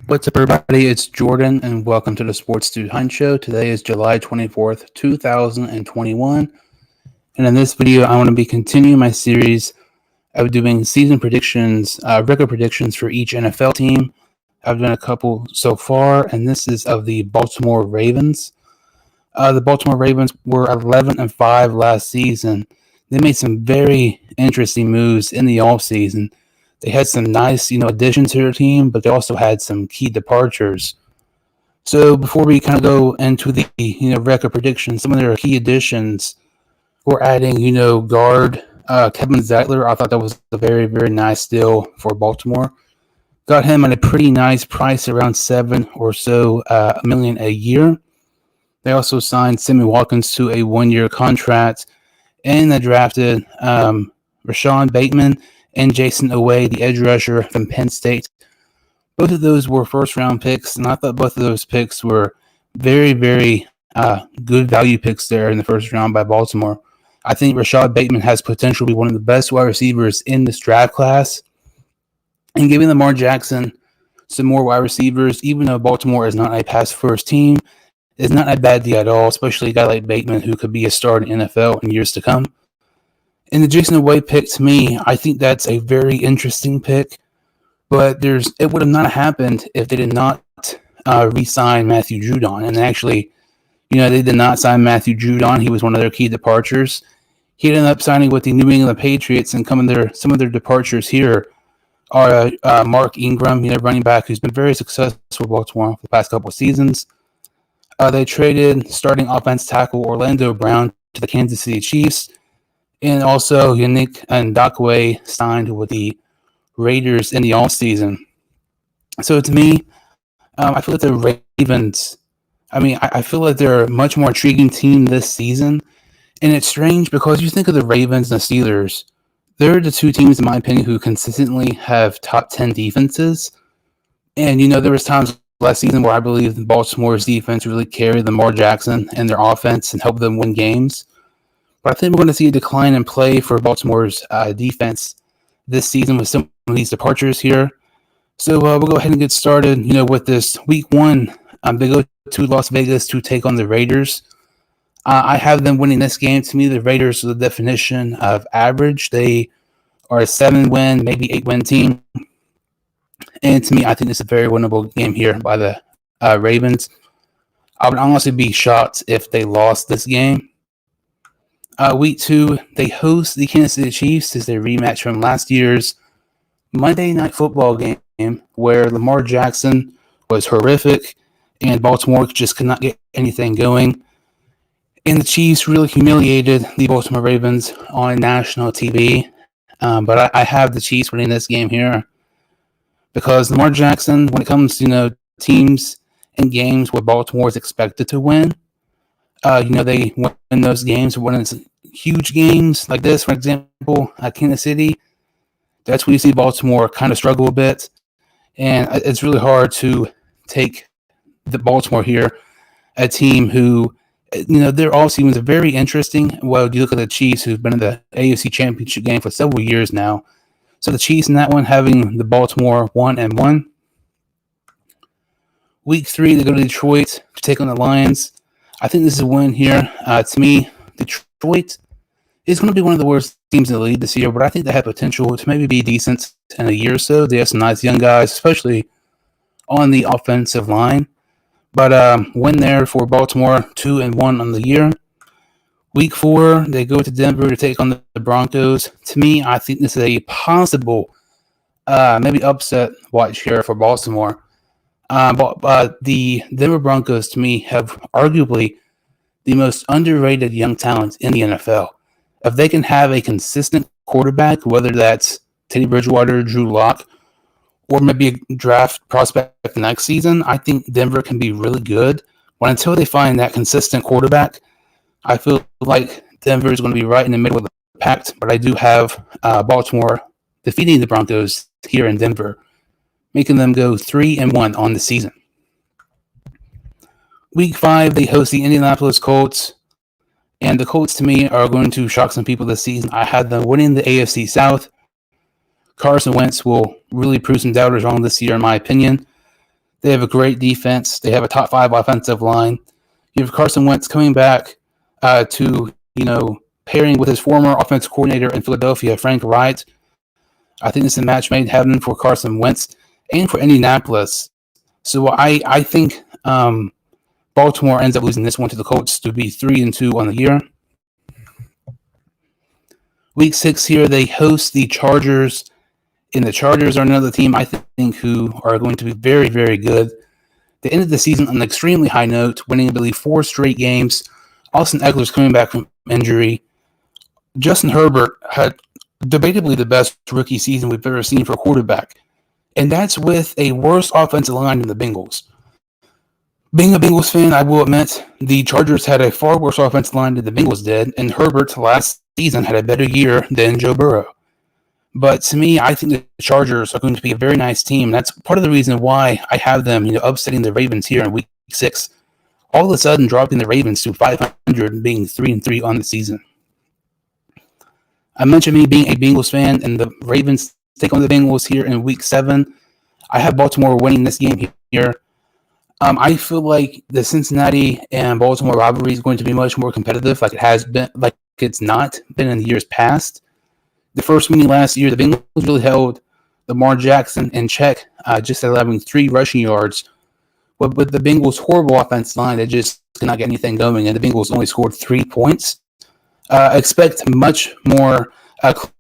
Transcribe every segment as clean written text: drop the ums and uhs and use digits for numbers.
What's up, everybody? It's Jordan, and welcome to the Sports Dude Hunt Show. Today is July 24th, 2021. And in this video, I want to be continuing my series of doing season predictions, record predictions for each NFL team. I've done a couple so far, and this is of the Baltimore Ravens. The Baltimore Ravens were 11-5 last season. They made some very interesting moves in the offseason. They had some nice, additions to their team, but they also had some key departures. So before we kind of go into the, record predictions, some of their key additions were adding, guard Kevin Zeitler. I thought that was a very, very nice deal for Baltimore. Got him at a pretty nice price, around $7 or so million a year. They also signed Sammy Watkins to a 1-year contract, and they drafted Rashod, Bateman, and Jayson Oweh, the edge rusher from Penn State. Both of those were first-round picks, and I thought both of those picks were very, very good value picks there in the first round by Baltimore. I think Rashod Bateman has potential to be one of the best wide receivers in this draft class. And giving Lamar Jackson some more wide receivers, even though Baltimore is not a pass-first team, is not a bad deal at all, especially a guy like Bateman who could be a star in the NFL in years to come. And the Jayson Oweh pick, to me, I think that's a very interesting pick. But it would have not happened if they did not re-sign Matthew Judon. And actually, they did not sign Matthew Judon. He was one of their key departures. He ended up signing with the New England Patriots, and some of their departures here are Mark Ingram, running back who's been very successful for Baltimore for the past couple of seasons. They traded starting offense tackle Orlando Brown to the Kansas City Chiefs. And also, Yannick and Ngakoue signed with the Raiders in the offseason. So to me, I feel like the Ravens, I feel like they're a much more intriguing team this season. And it's strange because you think of the Ravens and the Steelers, they're the two teams, in my opinion, who consistently have top 10 defenses. And, there was times last season where I believe Baltimore's defense really carried Lamar Jackson and their offense and helped them win games. But I think we're going to see a decline in play for Baltimore's defense this season with some of these departures here. So we'll go ahead and get started, with this week 1. They go to Las Vegas to take on the Raiders. I have them winning this game. To me, the Raiders are the definition of average. They are a 7-win, maybe 8-win team. And to me, I think it's a very winnable game here by the Ravens. I would honestly be shocked if they lost this game. Week 2, they host the Kansas City Chiefs as their rematch from last year's Monday Night Football game where Lamar Jackson was horrific and Baltimore just could not get anything going. And the Chiefs really humiliated the Baltimore Ravens on national TV. But I have the Chiefs winning this game here because Lamar Jackson, when it comes to, teams and games where Baltimore is expected to win, they win those games. When it's huge games like this, for example, Kansas City, that's where you see Baltimore kind of struggle a bit. And it's really hard to take the Baltimore here, a team who, their offseason was very interesting. Well, you look at the Chiefs, who've been in the AFC Championship game for several years now. So the Chiefs in that one having the Baltimore 1-1. Week 3, they go to Detroit to take on the Lions. I think this is a win here. To me, Detroit is going to be one of the worst teams in the league this year, but I think they have potential to maybe be decent in a year or so. They have some nice young guys, especially on the offensive line. But win there for Baltimore, 2-1 on the year. Week 4, they go to Denver to take on the Broncos. To me, I think this is a possible maybe upset watch here for Baltimore. But the Denver Broncos, to me, have arguably the most underrated young talent in the NFL. If they can have a consistent quarterback, whether that's Teddy Bridgewater, Drew Lock, or maybe a draft prospect next season, I think Denver can be really good. But until they find that consistent quarterback, I feel like Denver is going to be right in the middle of the pack. But I do have Baltimore defeating the Broncos here in Denver, making them go 3-1 on the season. Week 5, they host the Indianapolis Colts. And the Colts, to me, are going to shock some people this season. I had them winning the AFC South. Carson Wentz will really prove some doubters wrong this year, in my opinion. They have a great defense. They have a top 5 offensive line. You have Carson Wentz coming back to, pairing with his former offensive coordinator in Philadelphia, Frank Wright. I think it's a match made in heaven for Carson Wentz and for Indianapolis. So I think Baltimore ends up losing this one to the Colts to be 3-2 on the year. Week 6 here, they host the Chargers, and the Chargers are another team I think who are going to be very, very good. They ended the season on an extremely high note, winning, I believe, 4 straight games. Austin Eckler's coming back from injury. Justin Herbert had debatably the best rookie season we've ever seen for a quarterback, and that's with a worse offensive line than the Bengals. Being a Bengals fan, I will admit the Chargers had a far worse offensive line than the Bengals did, and Herbert last season had a better year than Joe Burrow. But to me, I think the Chargers are going to be a very nice team. That's part of the reason why I have them, upsetting the Ravens here in Week 6. All of a sudden, dropping the Ravens to 500 and being 3-3 on the season. I mentioned me being a Bengals fan, and the Ravens take on the Bengals here in Week 7. I have Baltimore winning this game here. I feel like the Cincinnati and Baltimore rivalry is going to be much more competitive, like it has been, like it's not been in the years past. The first meeting last year, the Bengals really held Lamar Jackson in check, just allowing 3 rushing yards. But with the Bengals' horrible offensive line, they just could not get anything going, and the Bengals only scored 3 points. Expect much more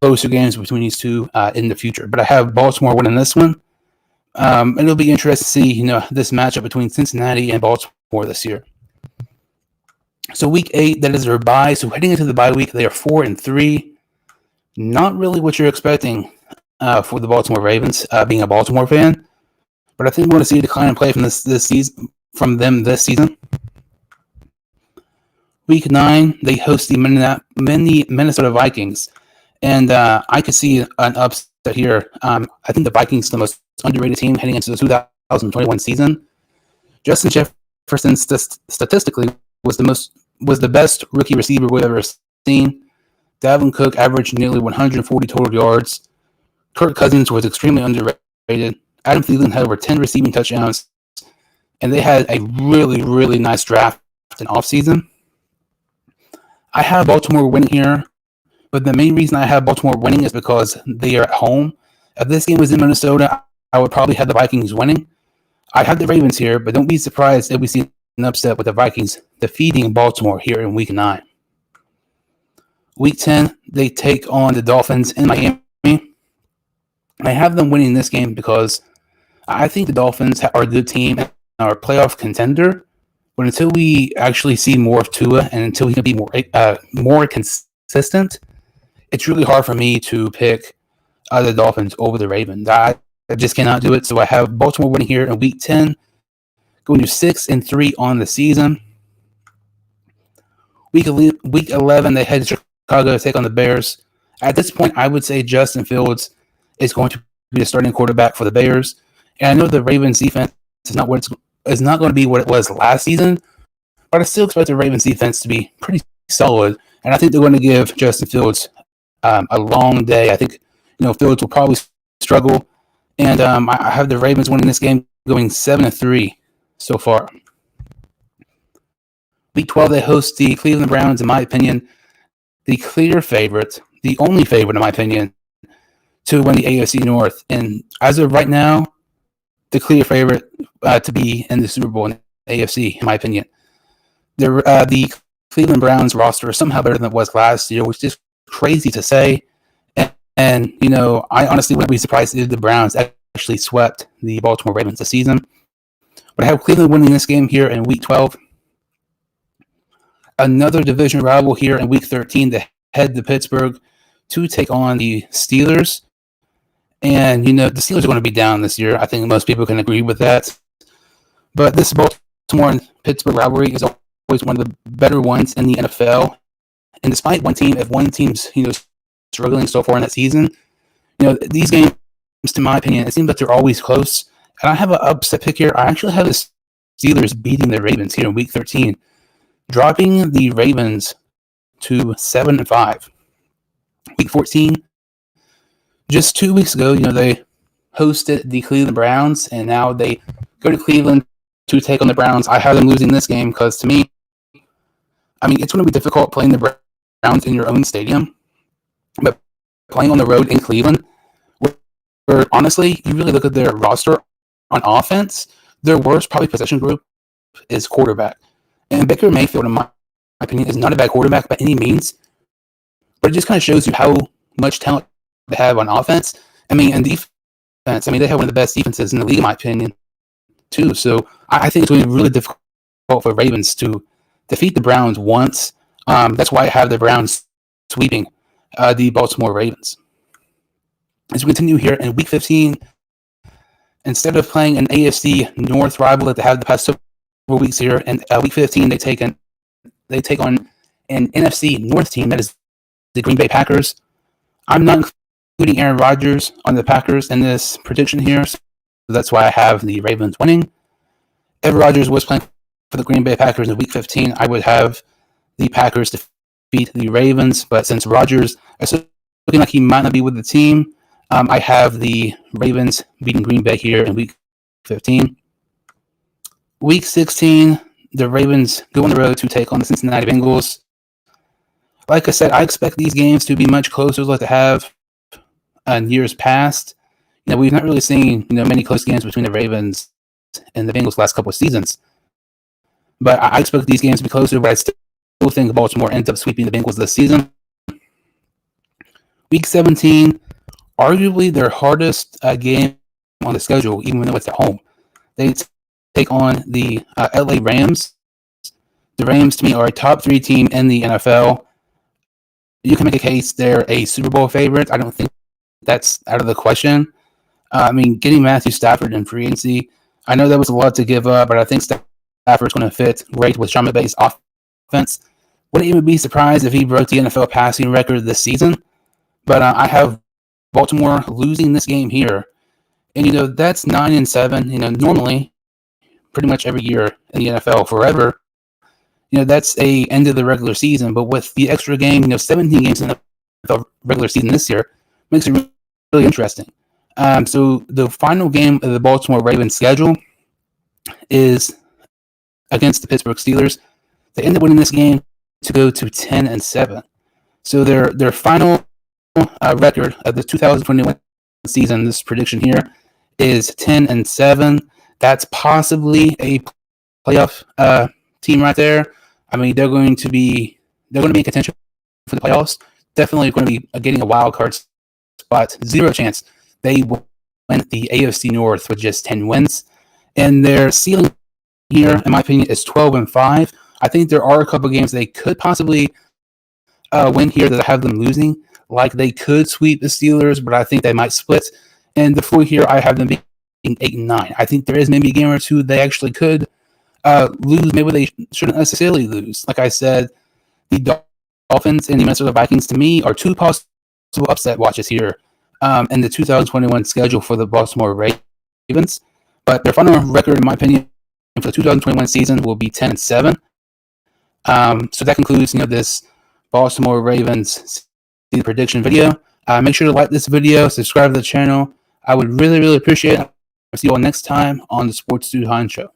closer games between these two in the future. But I have Baltimore winning this one. And it'll be interesting to see, this matchup between Cincinnati and Baltimore this year. So Week 8, that is their bye. So heading into the bye week, they are 4-3. Not really what you're expecting for the Baltimore Ravens, being a Baltimore fan. But I think we're going to see a decline in play from this season, from them this season. Week 9, they host the Minnesota Vikings. And I could see an upset here. I think the Vikings are the most underrated team heading into the 2021 season. Justin Jefferson statistically was the best rookie receiver we've ever seen. Dalvin Cook averaged nearly 140 total yards. Kirk Cousins was extremely underrated. Adam Thielen had over 10 receiving touchdowns. And they had a really, really nice draft and offseason. I have Baltimore winning here, but the main reason I have Baltimore winning is because they are at home. If this game was in Minnesota, I would probably have the Vikings winning. I have the Ravens here, but don't be surprised if we see an upset with the Vikings defeating Baltimore here in Week 9. Week 10, they take on the Dolphins in Miami. I have them winning this game because I think the Dolphins are a good team and are a playoff contender. But until we actually see more of Tua and until he can be more consistent, it's really hard for me to pick the Dolphins over the Ravens. I just cannot do it. So I have Baltimore winning here in Week 10, going to 6-3 on the season. Week 11, they head to Chicago to take on the Bears. At this point, I would say Justin Fields is going to be the starting quarterback for the Bears. And I know the Ravens defense is not going to be what it was last season, but I still expect the Ravens defense to be pretty solid. And I think they're going to give Justin Fields a long day. I think Fields will probably struggle. And I have the Ravens winning this game, going 7-3 so far. Week 12, they host the Cleveland Browns, in my opinion, the clear favorite, the only favorite, in my opinion, to win the AFC North. And as of right now, the clear favorite to be in the Super Bowl in the AFC, in my opinion. The Cleveland Browns roster is somehow better than it was last year, which is crazy to say. And I honestly wouldn't be surprised if the Browns actually swept the Baltimore Ravens this season. But I have Cleveland winning this game here in Week 12. Another division rival here in Week 13. They head to Pittsburgh to take on the Steelers. And, the Steelers are going to be down this year. I think most people can agree with that. But this Baltimore and Pittsburgh rivalry is always one of the better ones in the NFL. And despite if one team's, struggling so far in that season, these games, to my opinion, it seems like they're always close. And I have an upset pick here. I actually have the Steelers beating the Ravens here in Week 13, dropping the Ravens to 7-5. Week 14, just 2 weeks ago, they hosted the Cleveland Browns, and now they go to Cleveland to take on the Browns. I have them losing this game because, to me, it's going to be difficult playing the Browns in your own stadium, but playing on the road in Cleveland, where honestly, you really look at their roster on offense, their worst probably possession group is quarterback. And Baker Mayfield, in my opinion, is not a bad quarterback by any means, but it just kind of shows you how much talent they have on offense. And defense, they have one of the best defenses in the league, in my opinion, too. So I think it's going to be really difficult for Ravens to defeat the Browns once. That's why I have the Browns sweeping the Baltimore Ravens. As we continue here in Week 15, instead of playing an AFC North rival that they have the past several weeks here, in Week 15 they take on an NFC North team that is the Green Bay Packers. I'm not including Aaron Rodgers on the Packers in this prediction here, so that's why I have the Ravens winning. If Rodgers was playing for the Green Bay Packers in Week 15, I would have the Packers defeat the Ravens, but since Rodgers is looking like he might not be with the team, I have the Ravens beating Green Bay here in Week 15. Week 16, the Ravens go on the road to take on the Cincinnati Bengals. Like I said, I expect these games to be much closer like they have in years past. We've not really seen many close games between the Ravens and the Bengals last couple of seasons. But I expect these games to be closer, but I still think Baltimore ends up sweeping the Bengals this season. Week 17, arguably their hardest game on the schedule, even though it's at home. They take on the LA Rams. The Rams, to me, are a top 3 team in the NFL. You can make a case they're a Super Bowl favorite. I don't think that's out of the question. Getting Matthew Stafford in free agency, I know that was a lot to give up, but I think Stafford's going to fit great with Sean McVay's offense. Wouldn't even be surprised if he broke the NFL passing record this season. But I have Baltimore losing this game here. And, that's 9-7. Normally, pretty much every year in the NFL, forever, that's a end of the regular season. But with the extra game, 17 games in the regular season this year, makes it really interesting. So the final game of the Baltimore Ravens schedule is against the Pittsburgh Steelers. They end up winning this game to go to 10-7. So their final record of the 2021 season, this prediction here, is 10-7. That's possibly a playoff team right there. They're going to be in contention for the playoffs. Definitely going to be getting a wild card spot. Zero chance they will win the AFC North with just 10 wins. And their ceiling here, in my opinion, is 12-5. I think there are a couple of games they could possibly win here that I have them losing. Like they could sweep the Steelers, but I think they might split. And the floor here, I have them being 8-9. I think there is maybe a game or two they actually could lose. Maybe they shouldn't necessarily lose. Like I said, the Dolphins and the Minnesota Vikings, to me, are 2 possible upset watches here in the 2021 schedule for the Baltimore Ravens. But their final record, in my opinion, for the 2021 season will be 10-7. So that concludes, this Baltimore Ravens season prediction video. Make sure to like this video, subscribe to the channel. I would really, really appreciate it. I'll see you all next time on the Sports Dude Show.